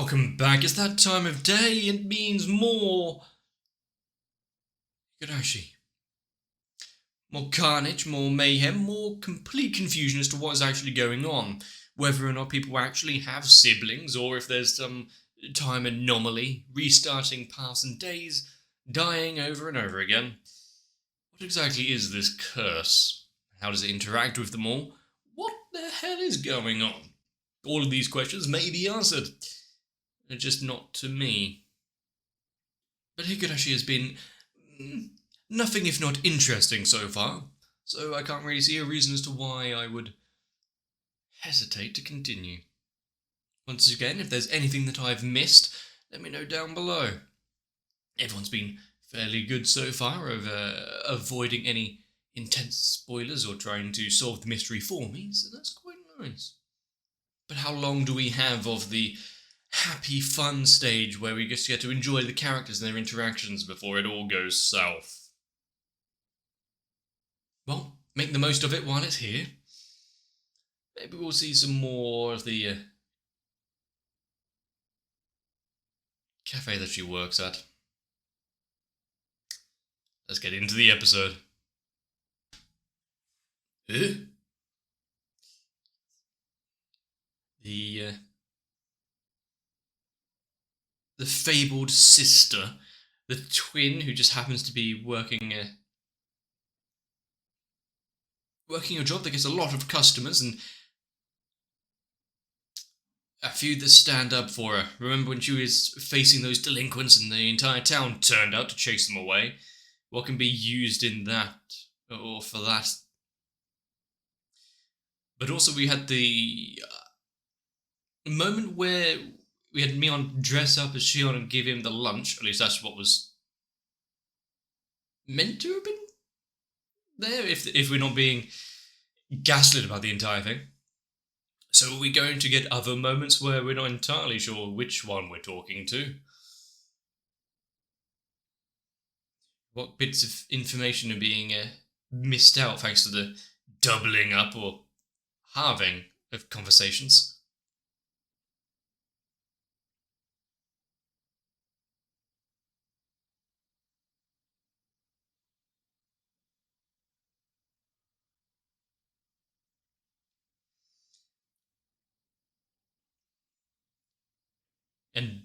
Welcome back. It's that time of day. It means more Higurashi. More carnage, more mayhem, more complete confusion as to what is actually going on. Whether or not people actually have siblings, or if there's some time anomaly, restarting past and days, dying over and over again. What exactly is this curse? How does it interact with them all? What the hell is going on? All of these questions may be answered. Just not to me. But Higurashi has been nothing if not interesting so far, so I can't really see a reason as to why I would hesitate to continue. Once again, if there's anything that I've missed, let me know down below. Everyone's been fairly good so far over avoiding any intense spoilers or trying to solve the mystery for me, so that's quite nice. But how long do we have of the happy, fun stage where we just get to enjoy the characters and their interactions before it all goes south? Well, make the most of it while it's here. Maybe we'll see some more of the cafe that she works at. Let's get into the episode. The fabled sister, the twin who just happens to be working a job that gets a lot of customers and a few that stand up for her. Remember when she was facing those delinquents and the entire town turned out to chase them away? What can be used in that, or for that? But also we had the moment where we had Mion dress up as Shion and give him the lunch. At least that's what was meant to have been there, if we're not being gaslit about the entire thing. So are we going to get other moments where we're not entirely sure which one we're talking to? What bits of information are being missed out thanks to the doubling up or halving of conversations? And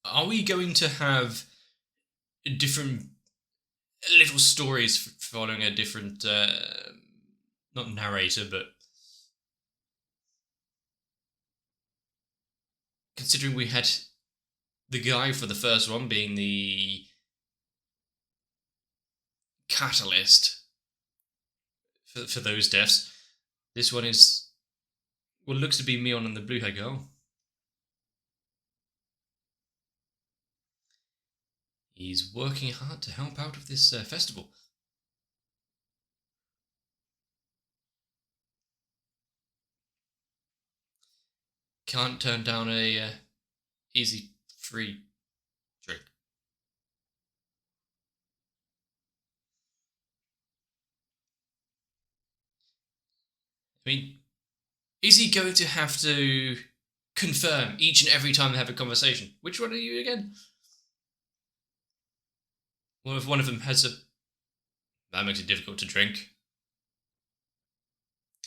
are we going to have different little stories following a different, not narrator, but considering we had the guy for the first one being the catalyst for those deaths, this one is what looks to be Mion and the blue-haired girl. He's working hard to help out with this festival. Can't turn down a easy free drink. I mean, is he going to have to confirm each and every time they have a conversation? Which one are you again? Well, if one of them has a... that makes it difficult to drink.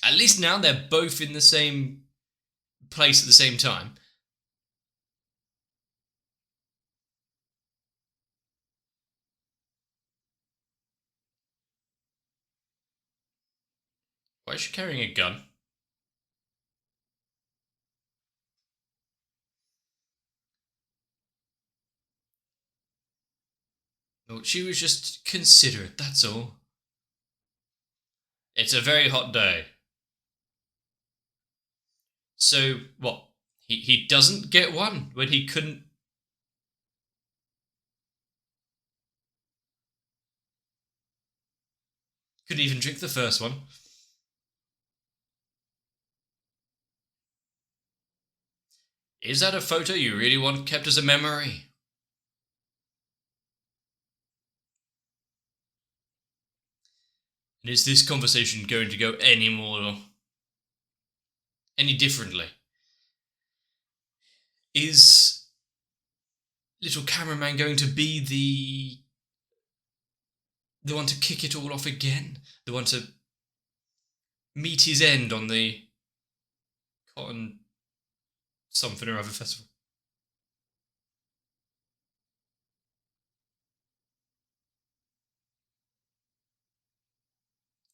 At least now they're both in the same place at the same time. Why is she carrying a gun? Well, she was just considerate, that's all. It's a very hot day. So, what? He doesn't get one when he couldn't... couldn't even drink the first one. Is that a photo you really want kept as a memory? And is this conversation going to go any more any differently? Is little cameraman going to be the one to kick it all off again? The one to meet his end on the Cotton something or other festival?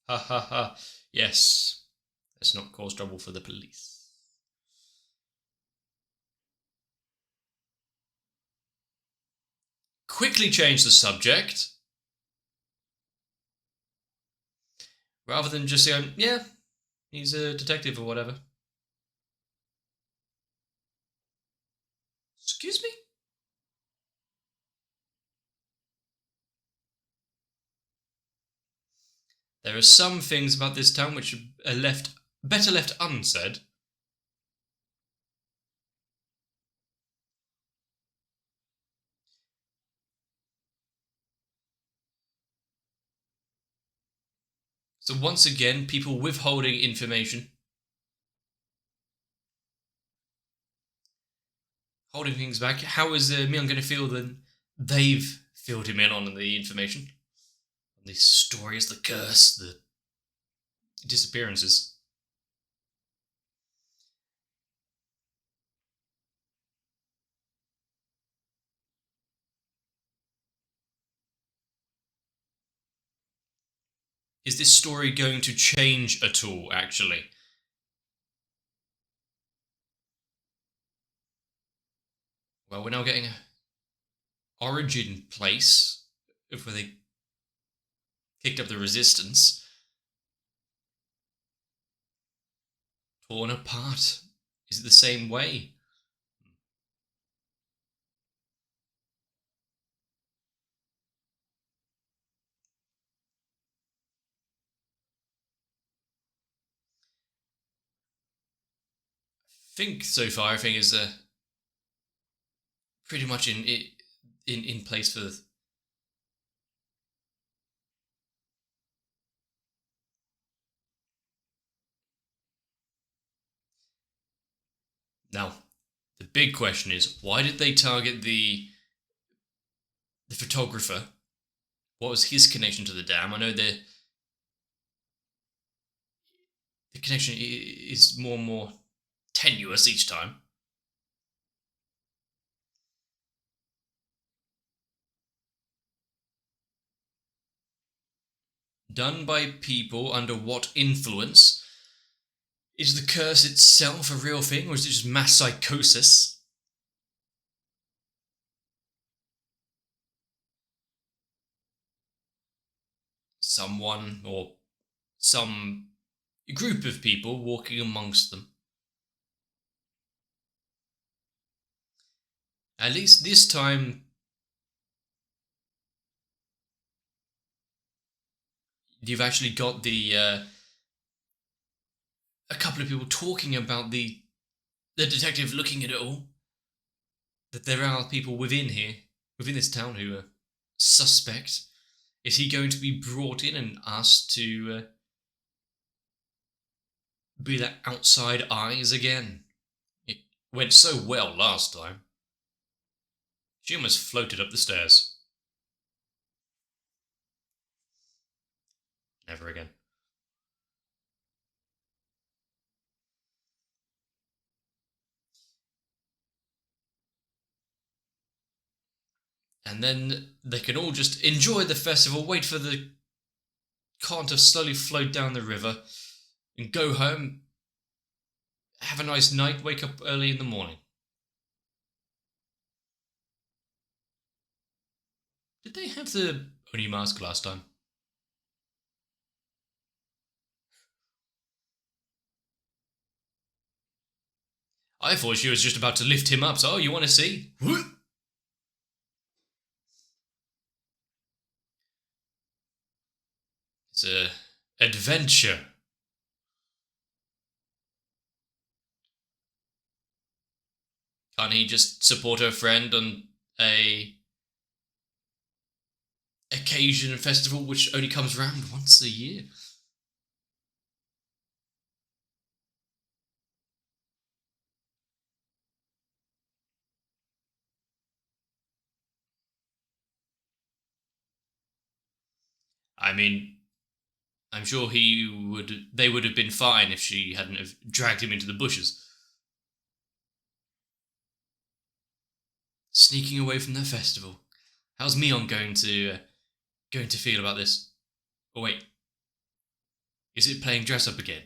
Ha ha ha. Yes. Let's not cause trouble for the police. Quickly change the subject. Rather than just saying, yeah, he's a detective or whatever. Excuse me? There are some things about this town which are better left unsaid. So once again, people withholding information, holding things back. How is Mion going to feel then they've filled him in on the information? On the stories, the curse, the disappearances. Is this story going to change at all, actually? Well, we're now getting an origin place of where they kicked up the resistance. Torn apart. Is it the same way? I think so far everything is pretty much in place for. Now, the big question is, why did they target the photographer? What was his connection to the dam? I know the connection is more and more tenuous each time. Done by people under what influence? Is the curse itself a real thing, or is it just mass psychosis? Someone or some group of people walking amongst them. At least this time, you've actually got a couple of people talking about the detective looking at it all. That there are people within this town, who are suspect. Is he going to be brought in and asked to be that outside eyes again? It went so well last time. She almost floated up the stairs. Never again. And then they can all just enjoy the festival, wait for the con to slowly float down the river, and go home, have a nice night, wake up early in the morning. Did they have the Oni mask last time? I thought she was just about to lift him up, so, you want to see? It's a adventure. Can't he just support her friend on a occasion and festival which only comes round once a year? I mean, I'm sure they would have been fine if she hadn't have dragged him into the bushes. Sneaking away from their festival. How's Mion going to feel about this? Oh wait, is it playing dress up again?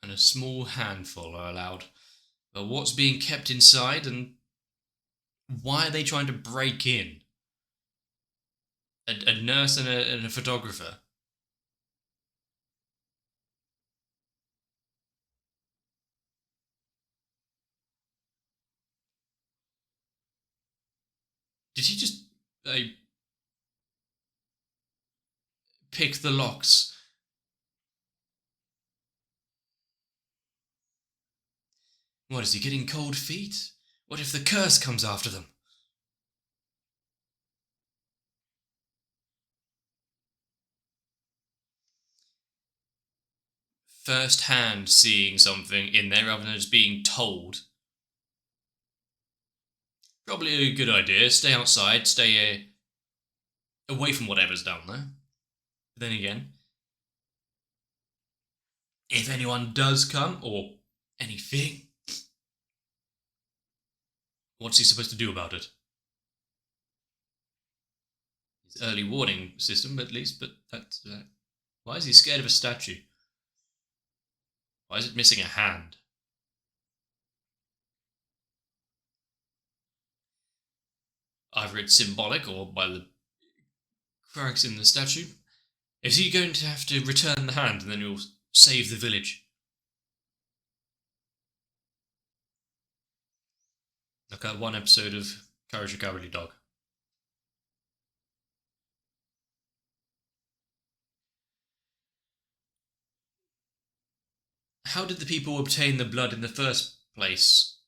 And a small handful are allowed. But what's being kept inside, and why are they trying to break in? A nurse and a photographer. Did he just pick the locks? What, is he getting cold feet? What if the curse comes after them? First hand seeing something in there rather than just being told. Probably a good idea. Stay outside, stay away from whatever's down there. But then again, if anyone does come, or anything, what's he supposed to do about it? His early warning system, at least, but that's. Why is he scared of a statue? Why is it missing a hand? Either it's symbolic or by the cracks in the statue. Is he going to have to return the hand and then he'll save the village? Like that one episode of Courage the Cowardly Dog. How did the people obtain the blood in the first place?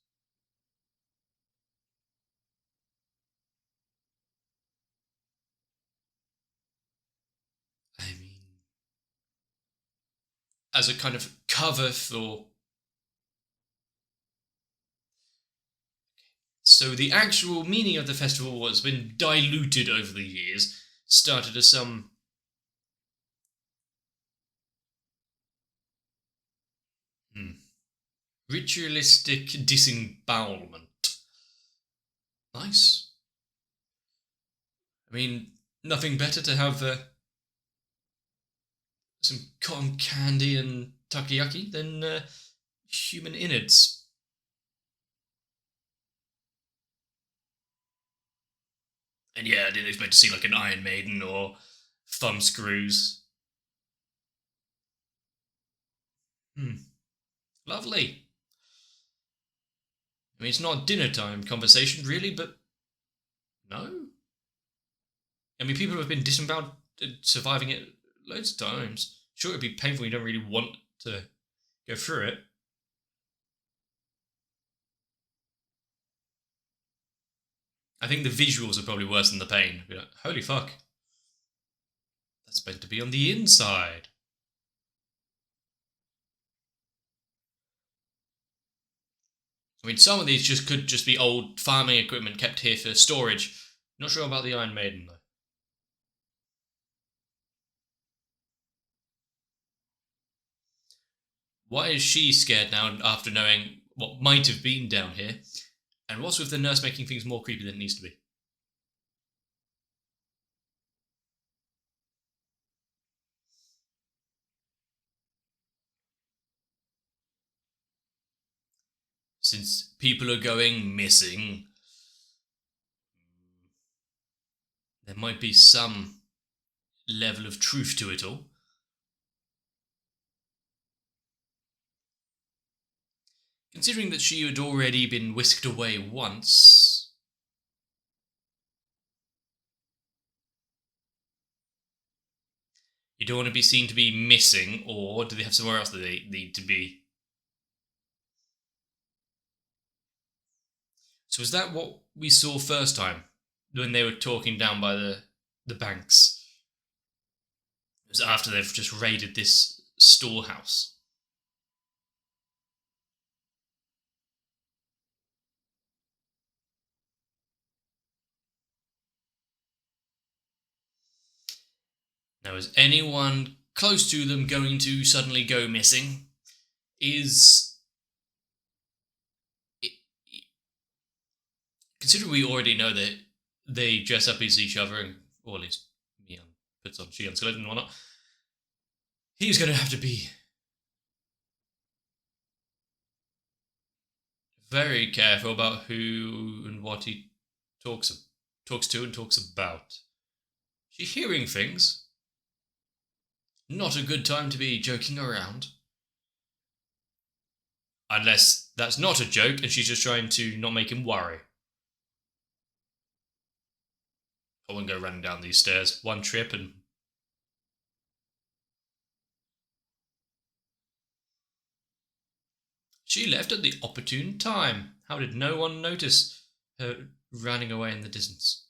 I mean, as a kind of cover for. So the actual meaning of the festival has been diluted over the years, started as some. Ritualistic disembowelment. Nice. I mean, nothing better to have some cotton candy and takoyaki than human innards. And yeah, I didn't expect to see like an Iron Maiden or thumb screws. Lovely. I mean, it's not a dinner time conversation, really, but no. I mean, people have been disemboweled, surviving it loads of times. Sure, it'd be painful. You don't really want to go through it. I think the visuals are probably worse than the pain. Be like, holy fuck. That's meant to be on the inside. I mean, some of these could just be old farming equipment kept here for storage. Not sure about the Iron Maiden, though. Why is she scared now after knowing what might have been down here? And what's with the nurse making things more creepy than it needs to be? Since people are going missing, there might be some level of truth to it all. Considering that she had already been whisked away once. You don't want to be seen to be missing, or do they have somewhere else that they need to be? So is that what we saw first time when they were talking down by the banks? It was after they've just raided this storehouse. Now, is anyone close to them going to suddenly go missing? Is considering we already know that they dress up as each other, or at least Mian puts on Shion's skeleton and whatnot, he's going to have to be very careful about who and what he talks to and talks about. She's hearing things. Not a good time to be joking around. Unless that's not a joke and she's just trying to not make him worry. I wouldn't go running down these stairs. One trip and... She left at the opportune time. How did no one notice her running away in the distance?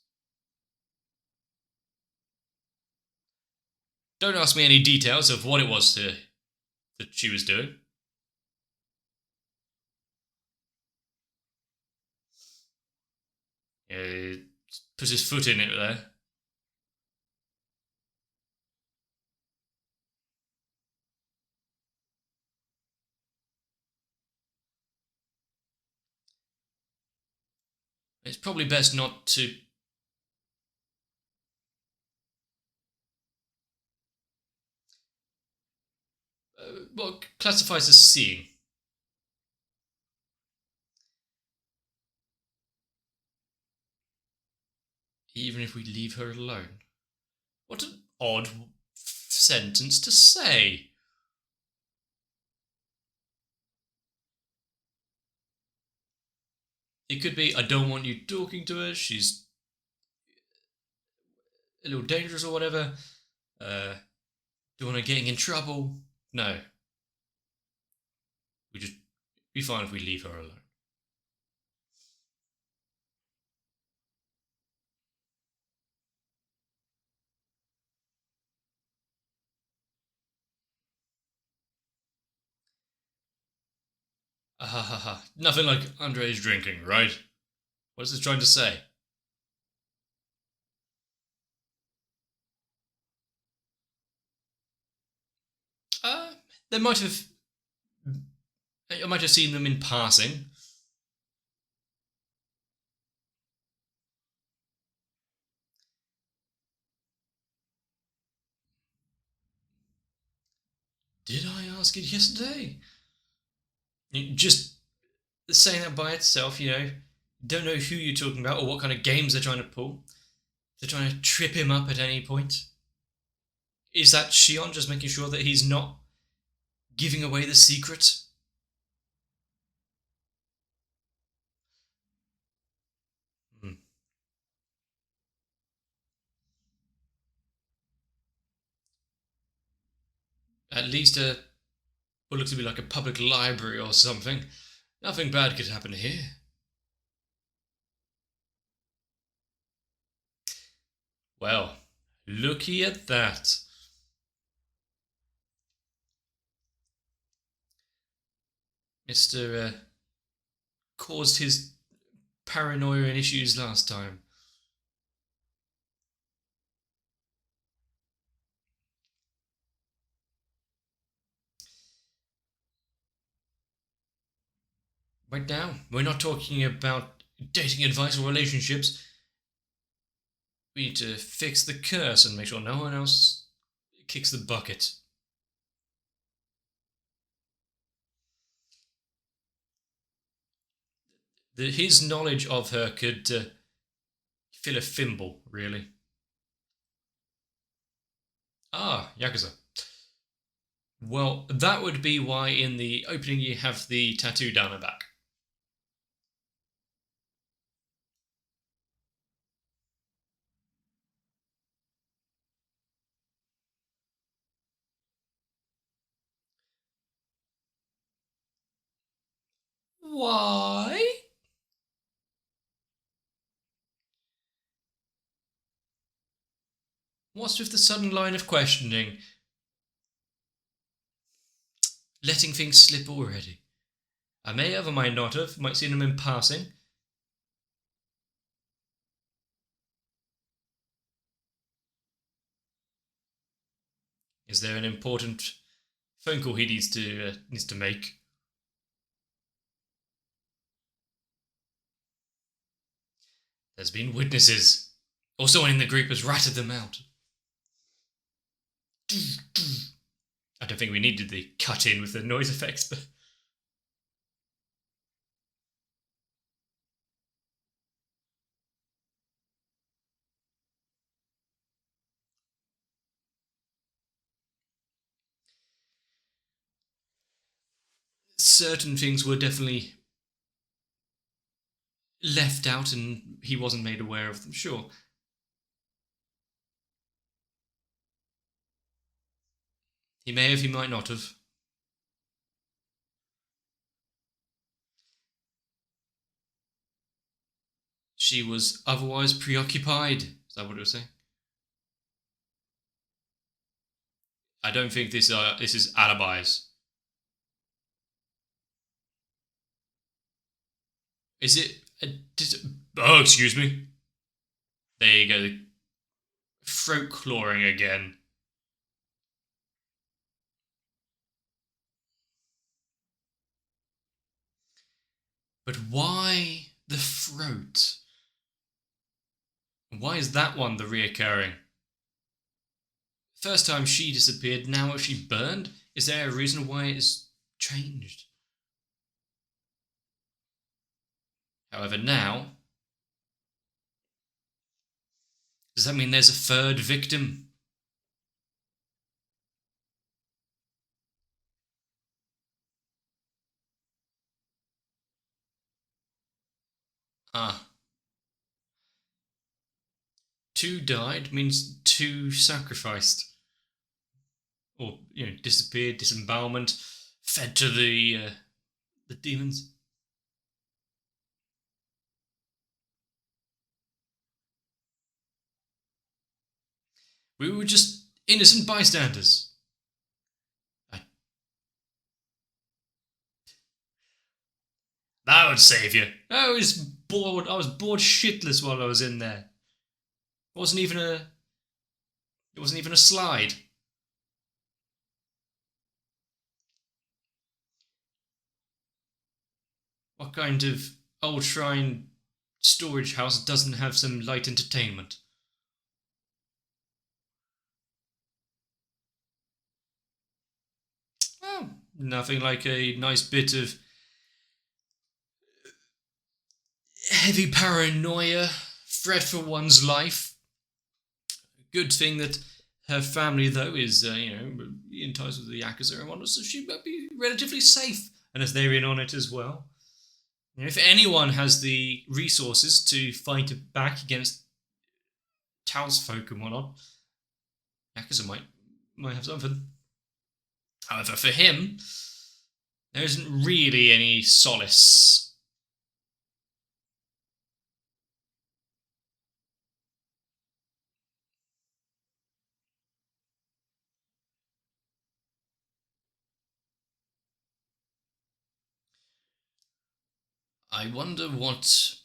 Don't ask me any details of what it was that she was doing. Yeah, puts his foot in it there. It's probably best not to... what classifies as seeing? Even if we leave her alone. What an odd sentence to say. It could be, I don't want you talking to her, she's a little dangerous or whatever. Don't want her getting in trouble. No. We just be fine if we leave her alone. Ha ha ha. Nothing like underage drinking, right? What is this trying to say? They might have... I might have seen them in passing. Did I ask it yesterday? Just saying that by itself, don't know who you're talking about or what kind of games they're trying to pull. They're trying to trip him up at any point. Is that Shion just making sure that he's not giving away the secret? At least what looks to be like a public library or something. Nothing bad could happen here. Well, looky at that. Mr. Caused his paranoia and issues last time. Right now, we're not talking about dating advice or relationships. We need to fix the curse and make sure no one else kicks the bucket. His knowledge of her could fill a thimble, really. Ah, Yakuza. Well, that would be why in the opening you have the tattoo down her back. Why? What's with the sudden line of questioning? Letting things slip already. I may have, I might not have, might see them in passing. Is there an important phone call he needs to make? There's been witnesses, or someone in the group has ratted them out. I don't think we needed the cut in with the noise effects, but certain things were definitely left out and he wasn't made aware of them, sure. He may have, he might not have. She was otherwise preoccupied. Is that what it was saying? I don't think this is alibis. Is it? Oh, excuse me. There you go. Throat clawing again. But why the throat? Why is that one the reoccurring? First time she disappeared, now she burned? Is there a reason why it's changed? However, now, does that mean there's a third victim? Ah. 2 died means 2 sacrificed. Or, disappeared, disembowelment, fed to the demons. We were just innocent bystanders. That would save you. I was bored. I was bored shitless while I was in there. It wasn't even a slide. What kind of old shrine storage house doesn't have some light entertainment? Well, nothing like a nice bit of heavy paranoia, threat for one's life. Good thing that her family, though, is, in ties with the Yakuza and whatnot, so she might be relatively safe. And as they're in on it as well. If anyone has the resources to fight back against townsfolk and whatnot, Yakuza might have something. However, for him, there isn't really any solace. I wonder what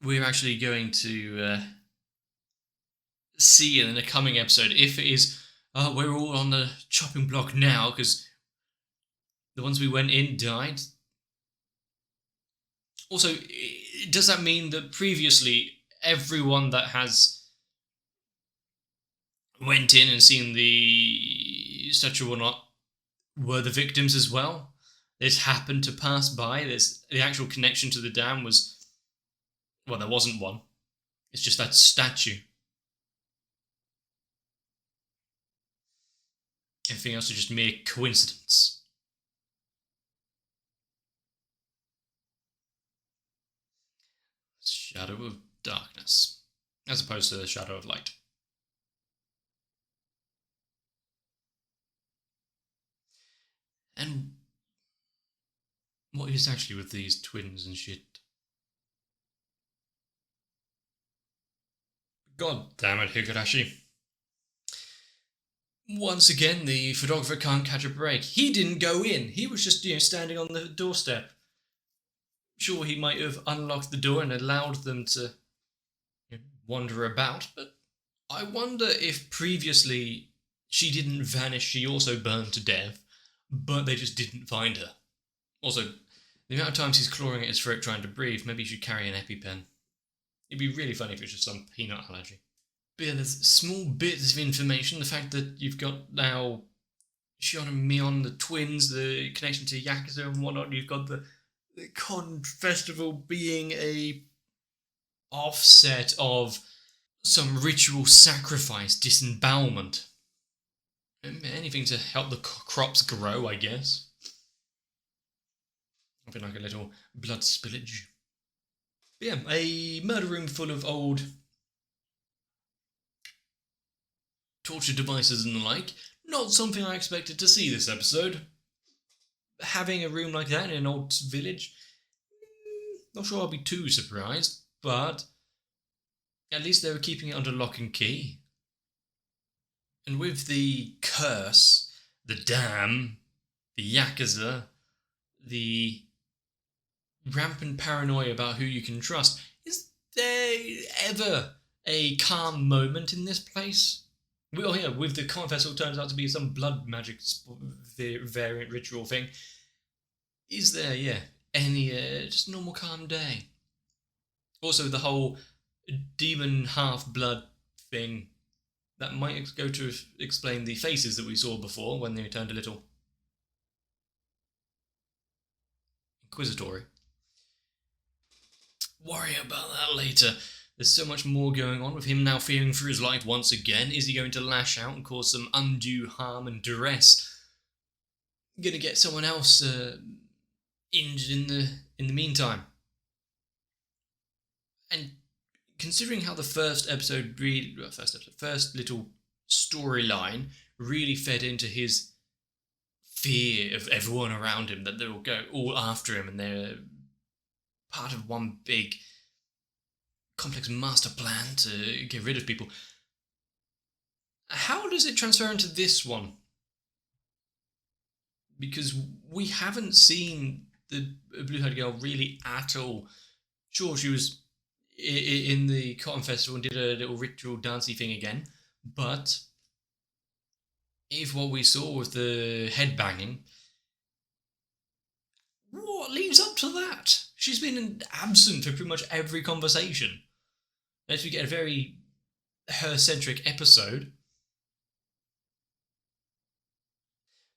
we're actually going to see in the coming episode. If it is, we're all on the chopping block now because the ones we went in died. Also, does that mean that previously everyone that has went in and seen the statue or not were the victims as well? This happened to pass by. The actual connection to the dam was, well, there wasn't one. It's just that statue. Everything else is just mere coincidence. Shadow of darkness, as opposed to the shadow of light. And what is actually with these twins and shit? God damn it, Higurashi. Once again, the photographer can't catch a break. He didn't go in. He was just, standing on the doorstep. Sure, he might have unlocked the door and allowed them to wander about, but I wonder if previously she didn't vanish, she also burned to death, but they just didn't find her. Also, the amount of times he's clawing at his throat trying to breathe, maybe he should carry an EpiPen. It'd be really funny if it was just some peanut allergy. But yeah, there's small bits of information. The fact that you've got now Shion and Mion, the twins, the connection to Yakuza and whatnot. You've got the Con Festival being a offset of some ritual sacrifice, disembowelment. Anything to help the crops grow, I guess. Something like a little blood spillage. But yeah, a murder room full of old torture devices and the like. Not something I expected to see this episode. Having a room like that in an old village, not sure I'll be too surprised, but at least they were keeping it under lock and key. And with the curse, the dam, the Yakuza, the rampant paranoia about who you can trust, is there ever a calm moment in this place? Well, yeah, with the Con Festival turns out to be some blood magic variant ritual thing. Is there, any just normal calm day? Also, the whole demon half-blood thing, that might go to explain the faces that we saw before when they turned a little inquisitory. Worry about that later. There's so much more going on with him now fearing for his life once again. Is he going to lash out and cause some undue harm and duress? Going to get someone else injured in the meantime? And considering how the first little storyline really fed into his fear of everyone around him, that they will go all after him and they're part of one big complex master plan to get rid of people. How does it transfer into this one? Because we haven't seen the blue-haired girl really at all. Sure, she was in the Cotton Festival and did a little ritual dancey thing again, but if what we saw was the headbanging, what leads up to that? She's been absent for pretty much every conversation. Unless we get a very her-centric episode.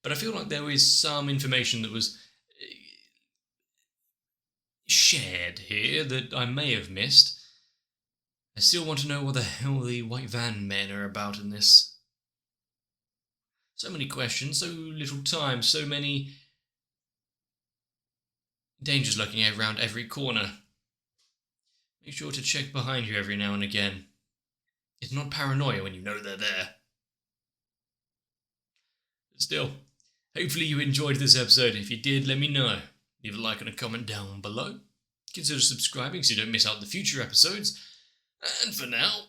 But I feel like there is some information that was shared here that I may have missed. I still want to know what the hell the White Van men are about in this. So many questions, so little time, so many dangers lurking around every corner. Make sure to check behind you every now and again. It's not paranoia when you know they're there. But still, hopefully you enjoyed this episode. If you did, let me know. Leave a like and a comment down below. Consider subscribing so you don't miss out on the future episodes. And for now,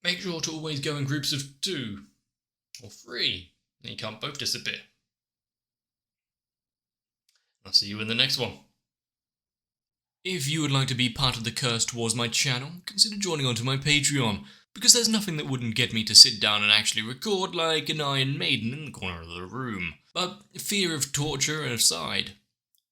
make sure to always go in groups of 2 or 3. Then you can't both disappear. I'll see you in the next one. If you would like to be part of the curse towards my channel, consider joining onto my Patreon, because there's nothing that wouldn't get me to sit down and actually record like an Iron Maiden in the corner of the room. But fear of torture aside,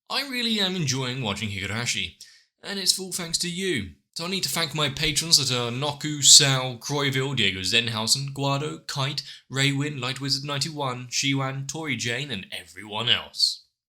I really am enjoying watching Higurashi, and it's full thanks to you. So I need to thank my patrons that are Noku, Sal, Croyville, Diego Zenhausen, Guado, Kite, Raywin, Light Wizard 91, Shiwan, Tori Jane, and everyone else.